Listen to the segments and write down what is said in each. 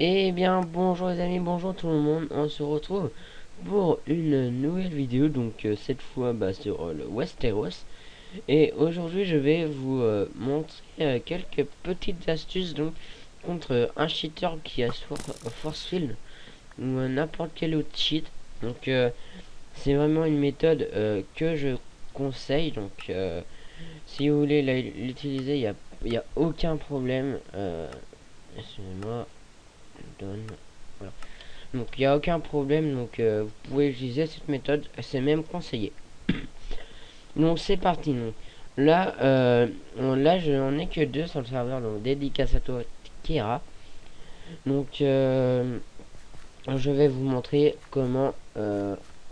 Eh bien bonjour les amis, bonjour tout le monde, on se retrouve pour une nouvelle vidéo, donc cette fois sur le Westeros. Et aujourd'hui je vais vous montrer quelques petites astuces donc contre un cheater qui a force field ou n'importe quel autre cheat. Donc c'est vraiment une méthode que je conseille, donc si vous voulez l'utiliser, il y a aucun problème. Excusez-moi, donne. Voilà. Donc il n'y a aucun problème, donc vous pouvez utiliser cette méthode, c'est même conseillé. Donc c'est parti. Donc, là, là je n'en ai que deux sur le serveur, donc dédicace à toi Kira. Donc je vais vous montrer comment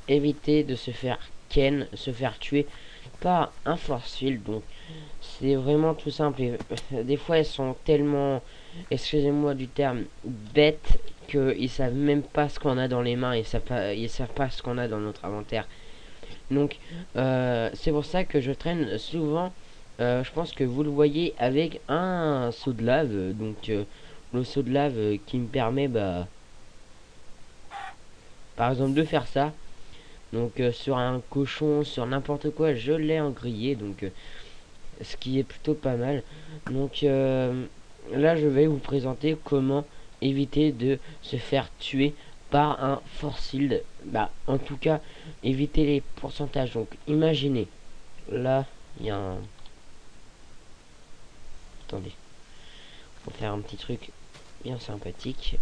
éviter de se faire se faire tuer par un force field. Donc c'est vraiment tout simple. Et, des fois elles sont tellement, excusez-moi du terme, bêtes qu'ils savent même pas ce qu'on a dans les mains, ils savent pas ce qu'on a dans notre inventaire. Donc c'est pour ça que je traîne souvent, je pense que vous le voyez, avec un seau de lave. Donc le seau de lave qui me permet par exemple de faire ça. Donc sur un cochon, sur n'importe quoi, je l'ai en grillé, donc ce qui est plutôt pas mal. Donc là je vais vous présenter comment éviter de se faire tuer par un force field. En tout cas éviter les pourcentages. Donc imaginez, là il y a un, attendez, on va faire un petit truc bien sympathique.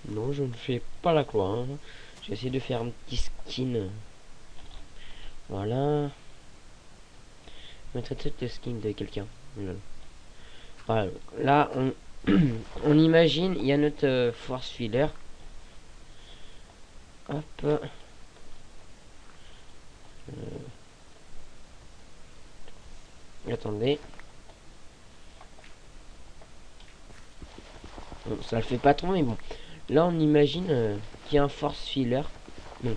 Non, je ne fais pas la croix, hein. Je vais essayer de faire un petit skin. Voilà, mettre le skin de quelqu'un. Voilà. Là on on imagine, il y a notre force filer. Hop. Attendez. Bon, ça le fait pas trop, mais bon. Là, on imagine qu'il y a un force filler. Bon,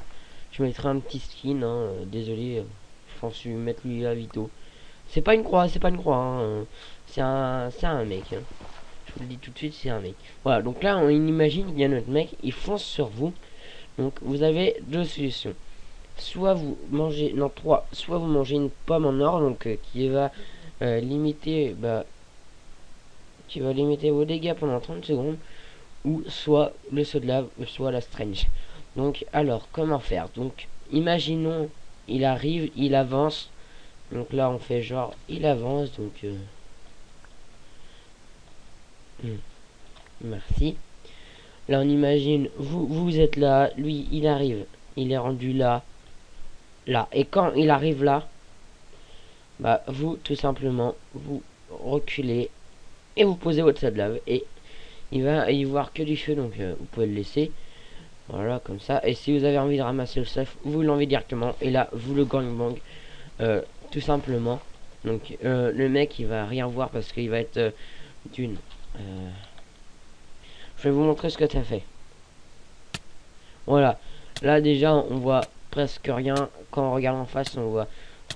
je mettrai un petit skin, hein, désolé. Je pense que je vais mettre lui à Vito. C'est pas une croix, c'est pas une croix, hein. C'est un mec, hein. Je vous le dis tout de suite, c'est un mec. Voilà, donc là, on imagine qu'il y a notre mec, il fonce sur vous. Donc, vous avez deux solutions. Soit vous mangez, non, trois. Soit vous mangez une pomme en or, donc qui va limiter, qui va limiter vos dégâts pendant 30 secondes, ou soit le saut de lave, soit la strange. Donc alors comment faire? Donc imaginons, il arrive, il avance. Donc là on fait genre il avance, donc merci. Là on imagine, vous êtes là, lui il arrive, il est rendu là, là, et quand il arrive là, vous tout simplement vous reculez et vous posez votre saut de lave, et il va y voir que du feu, donc vous pouvez le laisser. Voilà, comme ça. Et si vous avez envie de ramasser le stuff, vous l'enlevez directement. Et là, vous le gangbang. Tout simplement. Donc, le mec, il va rien voir parce qu'il va être d'une. Je vais vous montrer ce que ça fait. Voilà. Là, déjà, on voit presque rien. Quand on regarde en face, on voit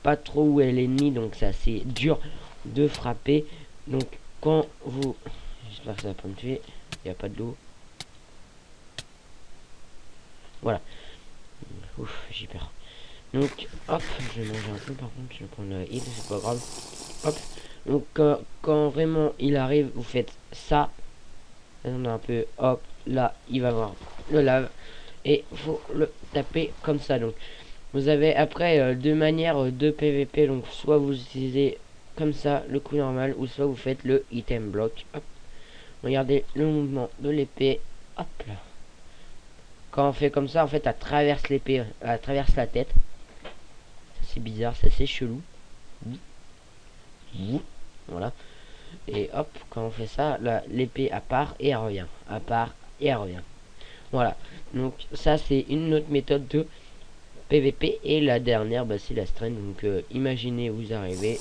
pas trop où est l'ennemi. Donc, c'est assez dur de frapper. Donc, quand vous... J'espère que ça va pas me tuer. Il n'y a pas de l'eau. Voilà. Ouf, j'ai peur. Donc, hop, je vais manger un peu par contre, je vais prendre le hit, c'est pas grave. Hop, donc quand vraiment il arrive, vous faites ça. On a un peu, hop, là, il va voir le lave. Et faut le taper comme ça. Donc, vous avez après deux manières de PVP. Donc, soit vous utilisez comme ça le coup normal, ou soit vous faites le item block. Hop, regardez le mouvement de l'épée. Hop là. Quand on fait comme ça, en fait, elle traverse l'épée, elle traverse la tête. C'est bizarre, c'est assez chelou. Voilà. Et hop, quand on fait ça, l'épée à part et elle revient. À part et elle revient. Voilà. Donc ça c'est une autre méthode de PVP. Et la dernière, c'est la strange. Donc imaginez, vous arrivez,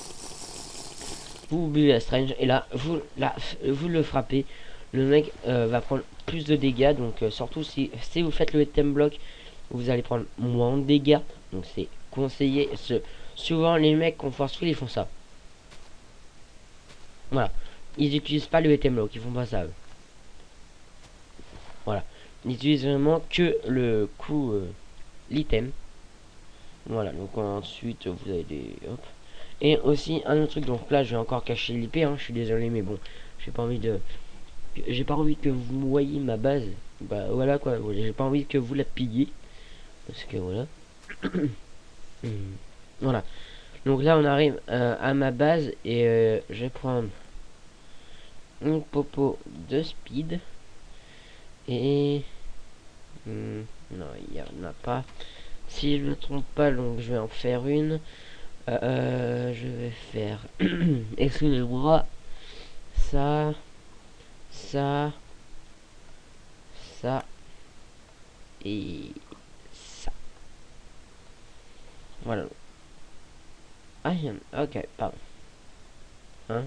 vous oubliez la strange, et là vous le frappez. Le mec va prendre plus de dégâts. Donc surtout si vous faites le item block, vous allez prendre moins de dégâts. Donc c'est conseillé. Souvent les mecs qu'on force ils font ça. Voilà. ils utilisent pas le item lock, ils font pas ça eux. Voilà, ils utilisent vraiment que le coup l'item. Voilà, donc ensuite vous avez des hop. Et aussi un autre truc, donc là je vais encore cacher l'IP, hein, je suis désolé mais bon, j'ai pas envie de que vous voyez ma base. Bah voilà quoi, j'ai pas envie que vous la pillez parce que voilà. Voilà, donc là on arrive à ma base et je vais prendre une popo de speed et non il y en a pas, si je me trompe pas, donc je vais en faire une. Je vais faire excusez-moi, ça, ça, ça et ça. Voilà. Ah, ok, pardon. Hein?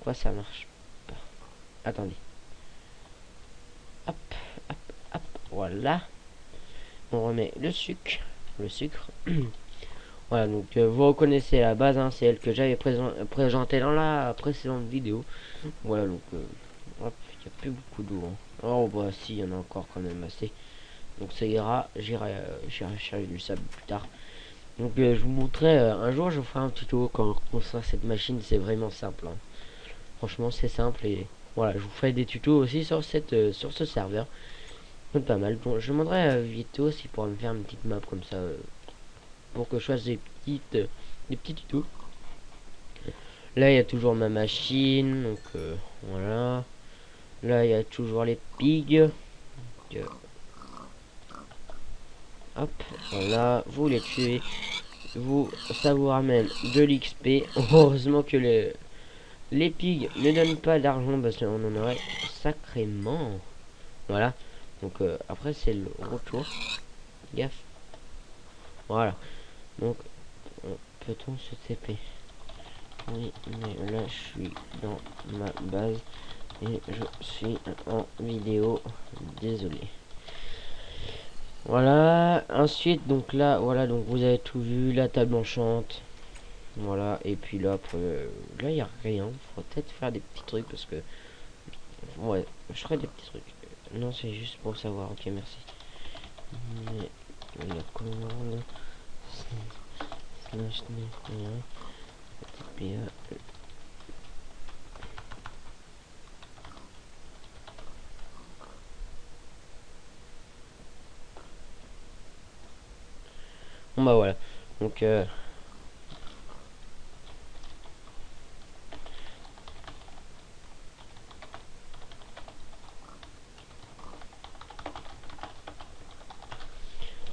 Quoi, ça marche pas? Attendez. Hop, hop, hop. Voilà. On remet le sucre. Le sucre. Voilà, donc vous reconnaissez la base, hein, c'est elle que j'avais présentée dans la précédente vidéo. Voilà, donc hop, il n'y a plus beaucoup d'eau. Hein. Oh, bah si, il y en a encore quand même assez. Donc ça ira, j'irai chercher du sable plus tard. Donc je vous montrerai un jour, je vous ferai un tuto quand on construit cette machine, c'est vraiment simple. Hein. Franchement c'est simple et voilà, je vous ferai des tutos aussi sur sur ce serveur. C'est pas mal. Bon, je demanderai à Vito s'il pourra me faire une petite map comme ça pour que je fasse des petits tutos. Là il y a toujours ma machine, donc voilà. Là il y a toujours les pigs. Hop, voilà, vous les tuez. Ça vous ramène de l'XP. Heureusement que les pigs ne donnent pas d'argent parce qu'on en aurait sacrément. Voilà, donc après c'est le retour. Gaffe. Voilà, donc peut-on se TP? Oui, mais là je suis dans ma base et je suis en vidéo. Désolé. Voilà, ensuite donc là, voilà, donc vous avez tout vu, la table enchante. Voilà, et puis là après, là il n'y a rien. Faudra peut-être faire des petits trucs parce que ouais, je ferai des petits trucs. Non, c'est juste pour savoir. Ok, merci. Mais la commande slash PA. Bon bah voilà, donc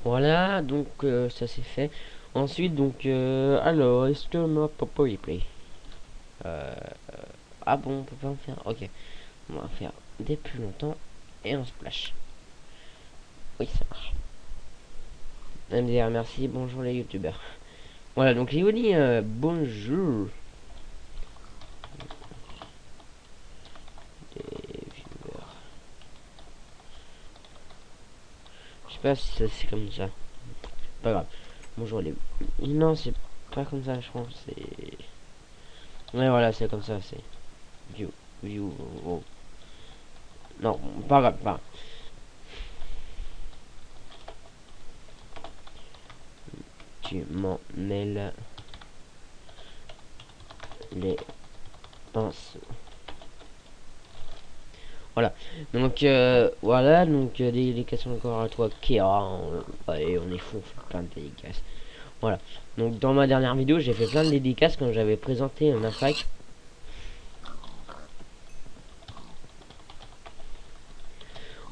voilà, donc ça c'est fait. Ensuite donc alors est-ce que ma popo il play ah bon, on peut pas en faire. Ok, on va faire dès plus longtemps et on splash. Oui, ça marche. MDR, merci, bonjour les youtubeurs. Voilà, donc Léonie, bonjour. Des viewers. Je sais pas si c'est comme ça. Pas grave. Bonjour les. Non, c'est pas comme ça, je pense. C'est. Ouais, voilà, c'est comme ça, c'est. View. Oh. Non, pas grave, pas. Tu m'en mêles les pinceaux. Voilà, donc voilà, donc dédications encore à toi Kéa, et on est fou, on fait plein de dédicaces. Voilà, donc dans ma dernière vidéo j'ai fait plein de dédicaces quand j'avais présenté ma fac.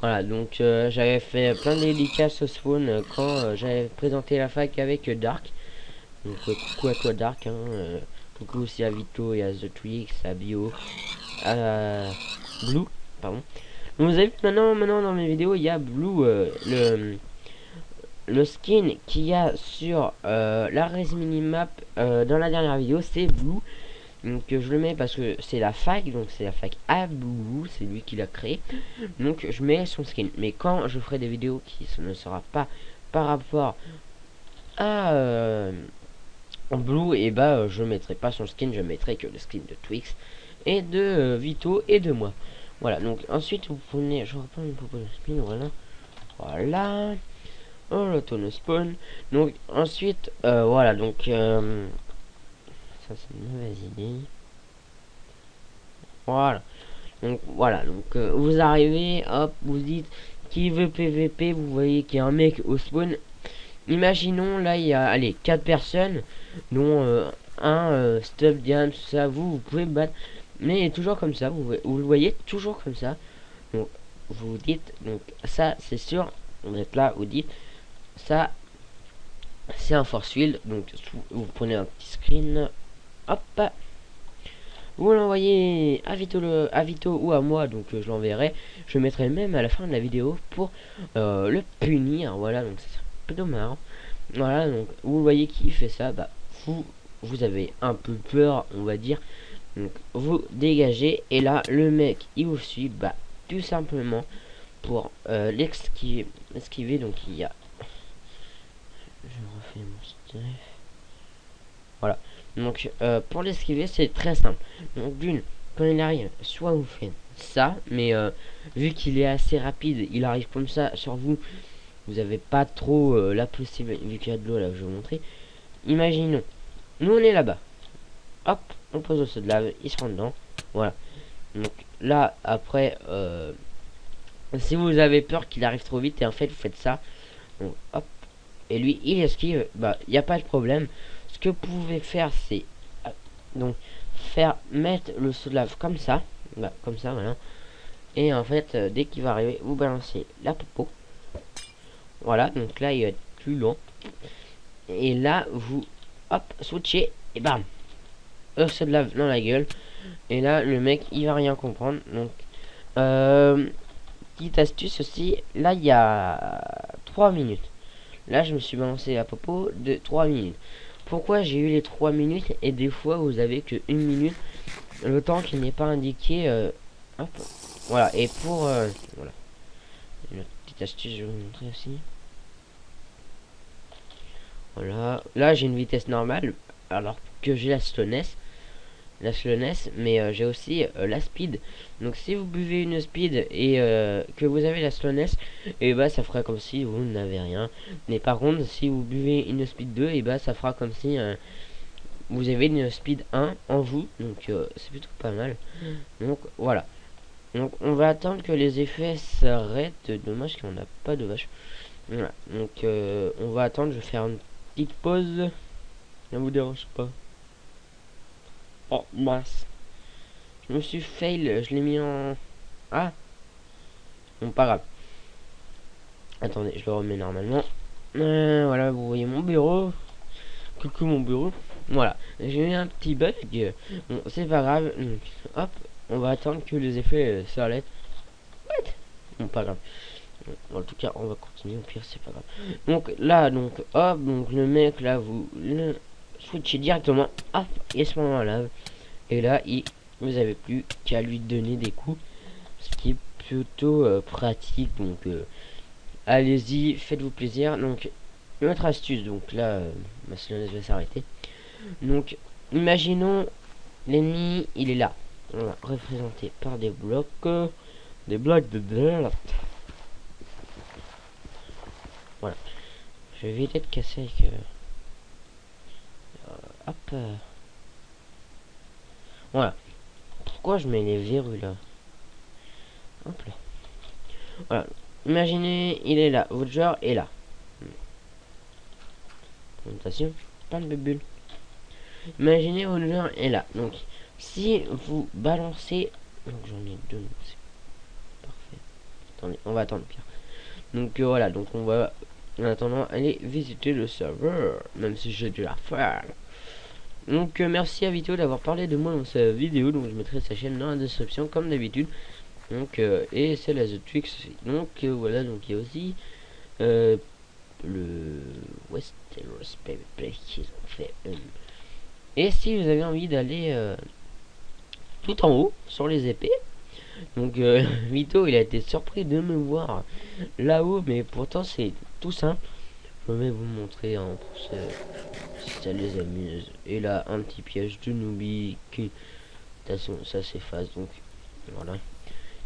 Voilà, donc j'avais fait plein de dédicaces au spawn quand j'avais présenté la fac avec Dark. Donc coucou à toi Dark, hein, coucou aussi à Vito et à The Twix, à Bio, à Blue, pardon. Donc vous avez vu maintenant dans mes vidéos il y a Blue, le skin qu'il y a sur la Res Minimap dans la dernière vidéo, c'est Blue. Donc je le mets parce que c'est la fac, donc c'est la fac à Blue, c'est lui qui l'a créé. Donc je mets son skin. Mais quand je ferai des vidéos qui ne sera pas par rapport à Blue, et bah je mettrai pas son skin, je mettrai que le skin de Twix. et de Vito et de moi. Voilà, donc ensuite vous prenez, je reprends une Popo Spin, voilà. Voilà. Oh, l'auto spawn. Donc ensuite, voilà, donc ça c'est une mauvaise idée. Voilà. Donc voilà, donc vous arrivez, hop, vous dites qui veut PVP, vous voyez qu'il y a un mec au spawn. Imaginons là il y a allez 4 personnes, dont un Stuff Diane, tout ça, vous pouvez battre, mais toujours comme ça, vous le voyez toujours comme ça. Donc vous dites, donc ça c'est sûr, vous êtes là, vous dites ça c'est un force field, donc vous prenez un petit screen, hop, vous l'envoyez à Vito ou à moi, donc je l'enverrai. Je le mettrai même à la fin de la vidéo pour le punir. Voilà, donc c'est plutôt marrant. Voilà, donc vous voyez qui fait ça, bah vous avez un peu peur, on va dire. Donc vous dégagez et là le mec il vous suit, bah tout simplement pour l'esquiver. Donc il y a, je refais mon stuff. Voilà. Donc pour l'esquiver c'est très simple. Donc d'une, quand il arrive, soit vous faites ça, mais vu qu'il est assez rapide, il arrive comme ça sur vous, vous avez pas trop la possibilité, vu qu'il y a de l'eau là, je vais vous montrer. Imaginons, nous on est là-bas, hop, on pose au seau de lave, il se rend dedans, voilà. Donc là après, si vous avez peur qu'il arrive trop vite et en fait vous faites ça, donc hop, et lui il esquive, bah il n'y a pas de problème. Ce que vous pouvez faire c'est donc faire mettre le seau de lave comme ça, bah, comme ça voilà, et en fait dès qu'il va arriver vous balancez la popo, voilà, donc là il va être plus long, et là vous hop switchez et bam, le seau de lave dans la gueule, et là le mec il va rien comprendre. Donc petite astuce aussi, là il y a 3 minutes, là je me suis balancé la popo de 3 minutes. Pourquoi j'ai eu les 3 minutes et des fois vous avez que 1 minute, le temps qui n'est pas indiqué, hop, voilà. Et pour voilà, une petite astuce, je vais vous montrer aussi. Voilà, là j'ai une vitesse normale alors que j'ai la slowness, mais j'ai aussi la speed. Donc si vous buvez une speed et que vous avez la slowness, et bah ça fera comme si vous n'avez rien. Mais par contre si vous buvez une speed 2, et bah ça fera comme si vous avez une speed 1 en vous, donc c'est plutôt pas mal. Donc voilà, donc on va attendre que les effets s'arrêtent. Dommage qu'on n'a pas de vache. Voilà, donc on va attendre, je vais faire une petite pause. Ça vous dérange pas? Oh mince, je me suis fail, je l'ai mis en... Ah bon, pas grave. Attendez, je le remets normalement. Voilà, vous voyez mon bureau. Coucou mon bureau. Voilà, j'ai eu un petit bug. Bon, c'est pas grave. Hop, on va attendre que les effets s'arrêtent. What? Bon, pas grave. Bon, en tout cas, on va continuer. Au pire, c'est pas grave. Donc là, donc hop, donc le mec là, vous le switchez directement. Hop, et ce moment là. Et là, vous avez plus qu'à lui donner des coups, ce qui est plutôt pratique. Donc allez-y, faites-vous plaisir. Donc une autre astuce, donc là ma slowness va s'arrêter. Donc imaginons l'ennemi il est là, on va représenté par des blocs de dirt. Voilà, je vais éviter de casser avec hop, voilà. Pourquoi je mets les verrues là? Hop là, voilà. Imaginez il est là, votre joueur est là. Présentation, pas de bulle. Imaginez votre joueur est là. Donc si vous balancez, donc j'en ai deux, c'est parfait. Attendez, on va attendre pire. Donc voilà, donc on va en attendant aller visiter le serveur, même si j'ai dû la faire. Donc merci à Vito d'avoir parlé de moi dans sa vidéo, donc je mettrai sa chaîne dans la description comme d'habitude. Donc et c'est la The Twix aussi. Donc voilà, donc il y a aussi le Westeros PvP qu'ils ont fait. Et si vous avez envie d'aller tout en haut sur les épées, donc Vito il a été surpris de me voir là-haut, mais pourtant c'est tout simple. Je vais vous montrer pour si ça les amuse. Et là un petit piège de newbie qui façon ça s'efface, donc voilà.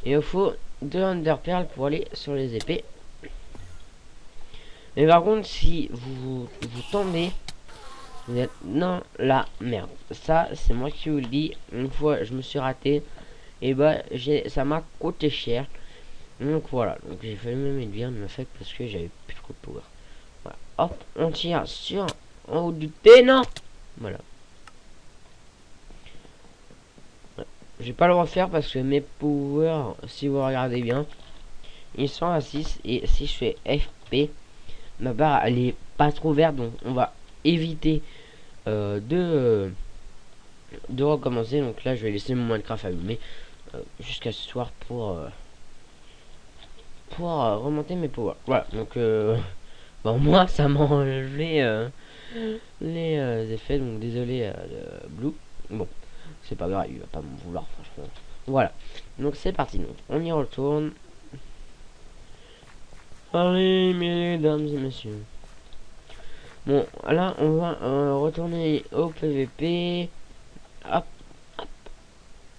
Et il faut 2 Enderpearls pour aller sur les épées. Mais par contre, si vous tombez, vous êtes dans la merde. Ça, c'est moi qui vous le dis. Une fois, je me suis raté. Et bah, ça m'a coûté cher. Donc voilà. Donc j'ai fait même une viande me fait parce que j'avais plus trop de power. Voilà. Hop, on tire sur en haut du non. Voilà. Ouais. Je vais pas le refaire parce que mes powers, si vous regardez bien, ils sont à 6. Et si je fais FP, ma barre elle est pas trop verte, donc on va éviter de recommencer. Donc là je vais laisser mon Minecraft allumé jusqu'à ce soir pour remonter mes powers. Voilà, donc bon, moi ça m'a enlevé les effets, donc désolé Blue. Bon, c'est pas grave, il va pas m'en vouloir franchement. Voilà, donc c'est parti, donc on y retourne. Allez mesdames et messieurs. Bon, là, on va retourner au PVP. Hop, hop,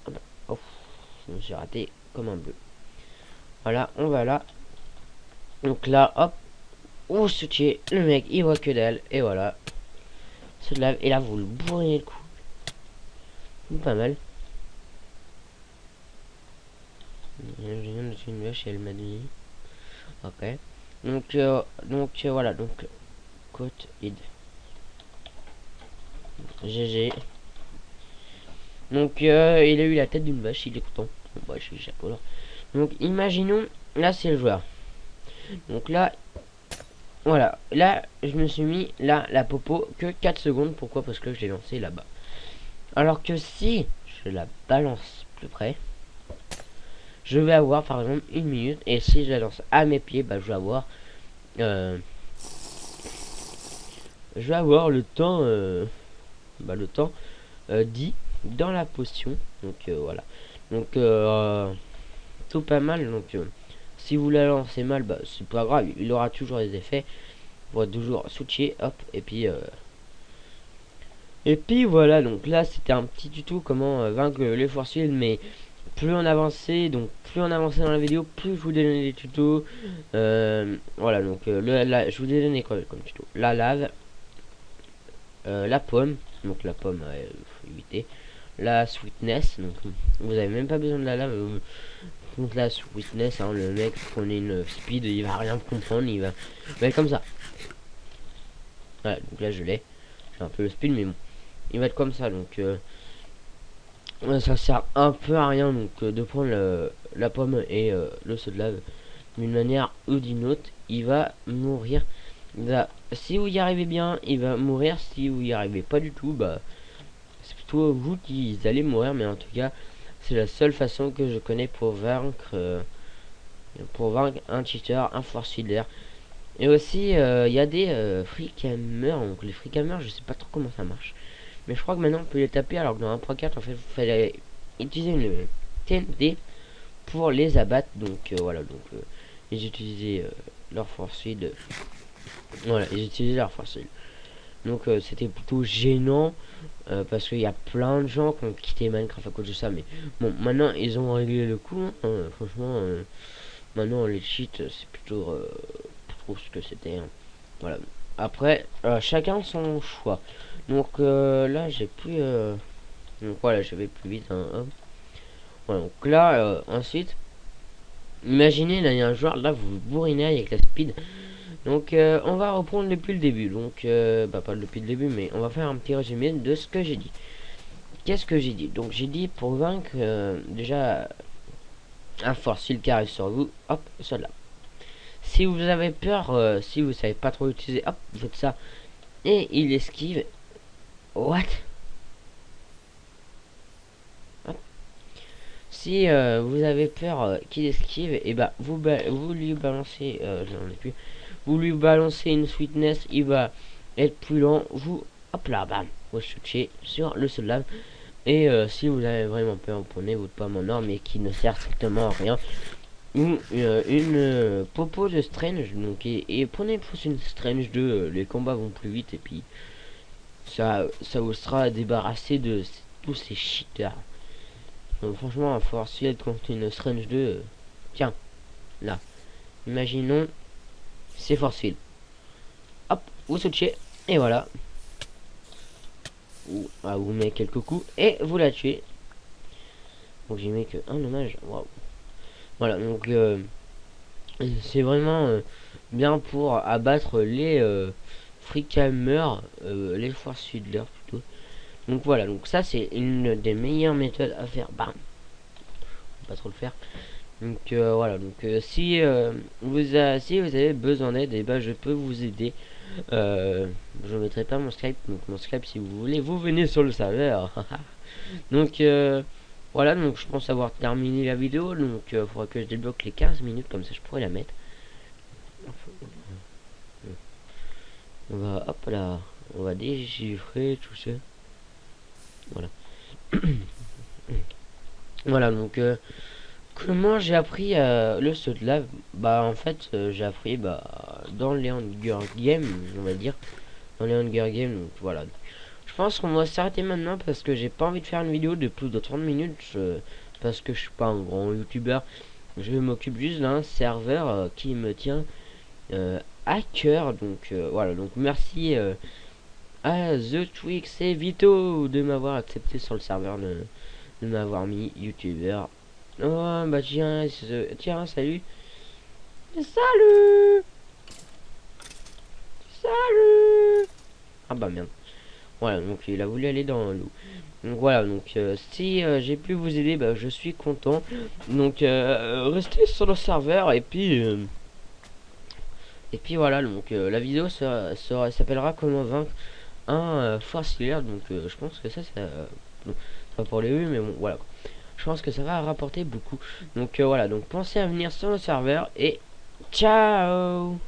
hop. Oh, je me suis raté comme un bleu. Voilà, on va là. Donc là, hop, on soutient. Le mec, il voit que dalle. Et voilà. Se lave. Et là, vous le bourrez le coup. Pas mal. Je viens de une vache et elle m'a dit. Ok. Donc, voilà. Donc, côte id. GG. Donc il a eu la tête d'une vache, il est content. Bon, bah, je suis chapeau là. Donc imaginons, là c'est le joueur. Donc là, voilà. Là, je me suis mis là la popo que 4 secondes. Pourquoi? Parce que je l'ai lancé là-bas. Alors que si je la balance plus près, je vais avoir par exemple 1 minute. Et si je la lance à mes pieds, bah je vais avoir le temps dit dans la potion. Donc voilà. Donc tout pas mal. Donc si vous la lancez mal, bah c'est pas grave, il aura toujours des effets. On va toujours switcher, hop, et puis voilà. Donc là c'était un petit tuto comment vaincre les fossiles, mais plus on avançait, donc plus on avançait dans la vidéo, plus je vous donnais des tutos. Voilà, donc je vous ai donné quoi comme tuto? La lave, la pomme, donc la pomme faut éviter, la sweetness, donc vous avez même pas besoin de la lave. Donc la sweetness, hein, le mec prenait une speed, il va rien comprendre, il va être comme ça. Voilà, donc là je l'ai, j'ai un peu le speed, mais bon, il va être comme ça. Donc ça sert un peu à rien donc de prendre la pomme et le saut de lave. D'une manière ou d'une autre, il va mourir. Si vous y arrivez bien, il va mourir. Si vous y arrivez pas du tout, bah c'est plutôt vous qui allez mourir. Mais en tout cas, c'est la seule façon que je connais pour vaincre un cheater, un force fielder. Et aussi, il y a des freecammers. Donc les freecammers, je sais pas trop comment ça marche. Mais je crois que maintenant on peut les taper, alors que dans 1.4 en fait il fallait utiliser une TNT pour les abattre. Donc voilà, donc ils utilisaient leur force field. Voilà, ils utilisaient leur force field. Donc c'était plutôt gênant parce qu'il y a plein de gens qui ont quitté Minecraft à cause de ça. Mais bon, maintenant ils ont réglé le coup, hein. Franchement, maintenant les cheats c'est plutôt trop ce que c'était, hein. Voilà. Après, chacun son choix. Donc là, j'ai plus... donc voilà, je vais plus vite, hein, hop. Voilà, donc là, ensuite, imaginez, là, il y a un joueur, là, vous bourrinez avec la speed. Donc on va reprendre depuis le début. Donc, bah pas depuis le début, mais on va faire un petit résumé de ce que j'ai dit. Qu'est-ce que j'ai dit? Donc j'ai dit, pour vaincre, déjà, un force qui arrive sur vous, hop, celle-là. Si vous avez peur, si vous savez pas trop utiliser, hop, vous faites ça. Et il esquive. What? Hop. Si vous avez peur qu'il esquive, et bah vous lui balancez, j'en ai plus. Vous lui balancez une sweetness, il va être plus lent. Vous, hop là, bam, vous switchez sur le sol lave. Et si vous avez vraiment peur, vous prenez votre pomme en or, mais qui ne sert strictement à rien. Ou une popo de strange, donc et prenez plus une strange 2, les combats vont plus vite et puis ça vous sera débarrassé de tous ces cheaters. franchement, un force field contre une Strange 2. Tiens, là. Imaginons, c'est force field. Hop, vous switchez, et voilà. Vous met quelques coups, et vous la tuez. Donc j'ai mis que un dommage. Waouh. Voilà, donc c'est vraiment bien pour abattre les freecamers, les force fiddlers plutôt. Donc voilà, donc ça c'est une des meilleures méthodes à faire. Bam, pas trop le faire. Donc voilà, donc si si vous avez besoin d'aide, et ben je peux vous aider. Je mettrai pas mon Skype, donc mon Skype si vous voulez, vous venez sur le serveur. Donc voilà, donc je pense avoir terminé la vidéo, donc il faudra que je débloque les 15 minutes, comme ça je pourrais la mettre. On va, hop là, on va déchiffrer tout ça. Voilà. Voilà, donc comment j'ai appris le saut de lave? Bah en fait j'ai appris dans les Hunger Games, on va dire. Dans les Hunger Games, donc voilà. Je pense qu'on va s'arrêter maintenant parce que j'ai pas envie de faire une vidéo de plus de 30 minutes parce que je suis pas un grand youtubeur. Je m'occupe juste d'un serveur qui me tient à cœur. Donc voilà, donc merci à The Twix et Vito de m'avoir accepté sur le serveur, de m'avoir mis youtubeur. Oh bah tiens, tiens, salut. Salut. Salut. Ah bah merde. Voilà, donc il a voulu aller dans l'eau. Donc voilà, donc si j'ai pu vous aider, bah, je suis content. Donc restez sur le serveur et puis voilà, donc la vidéo s'appellera comment vaincre un force healer. Donc je pense que ça bon, c'est pas pour les vues, mais bon voilà. Je pense que ça va rapporter beaucoup. Donc voilà, donc pensez à venir sur le serveur et ciao.